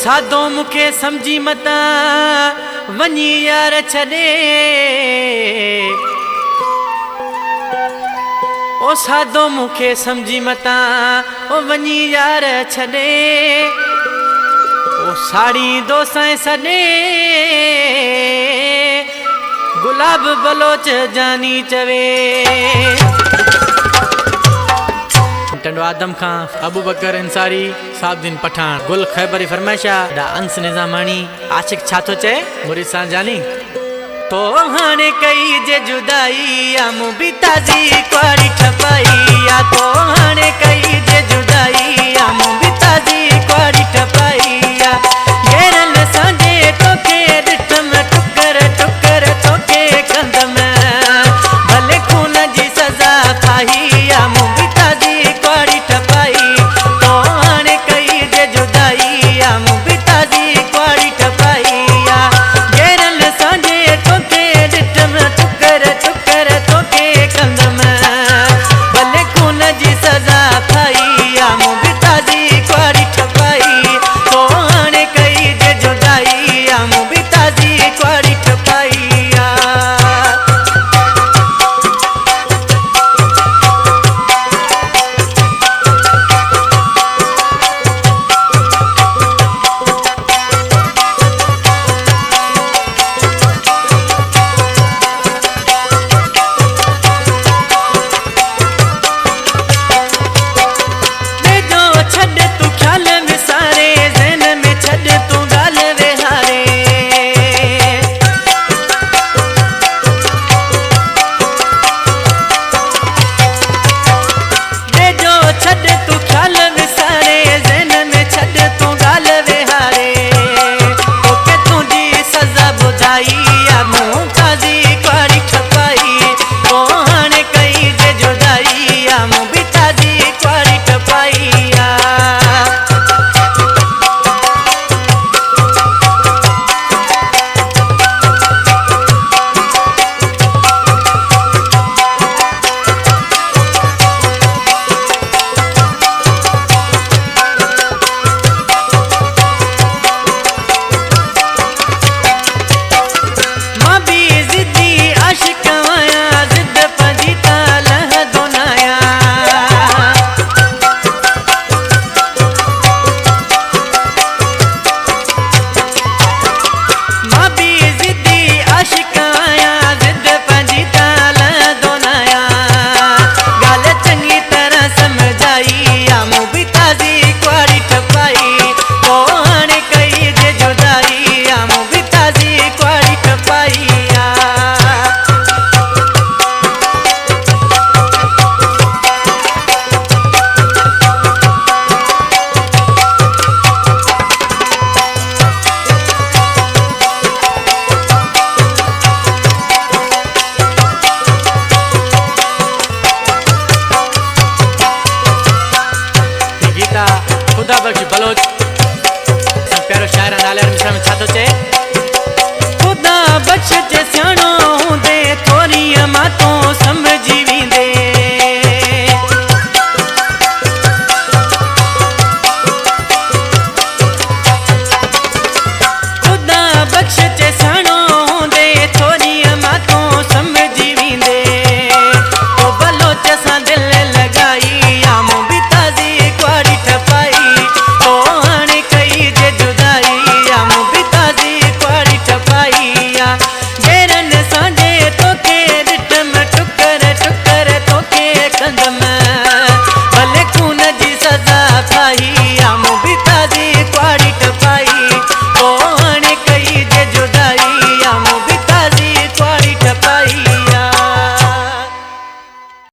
सादो मुखे समझी मता वनी यार छड़े ओ सादो मुखे समझी मता ओ वनी यार छड़े ओ साड़ी दोसां सने गुलाब बलोच जानी चवे टंडो आदम खां अबू बकर अंसारी साहबुद्दीन पठान गुल खैबरी फरमाइशा दा अंस निजामानी आशिक छा तो चे मुरीद सां जानी तो हाने कई जे जुदाई या मुबीता जी क्वारी ठपाई या तो हाने कई जे जुदाई या मुबीता जी क्वारी ठपाई या घेरल सांजे तोके डिठम टुकर टुकर तोके कंदम भले खून जी सजा खाई या मुबीता जी क्वारी ठपाई तो हाने कई जे जुदाई या मुबीता जी क्वारी ठपाई या घेरल सांजे तोके डिठम टुकर टुकर तोके कंदम भले खून जी सजा खाई या मुबीता जी क्वारी ठपाई तो हाने कई जे जुदाई या मुबीता जी क्वारी ठपाई या खुदा बख्श बलोच प्यारो शायर नाले मिश्रा में छा तो चे खुदा बख्श जे सियाणो हूंदे थोरी मां तो सम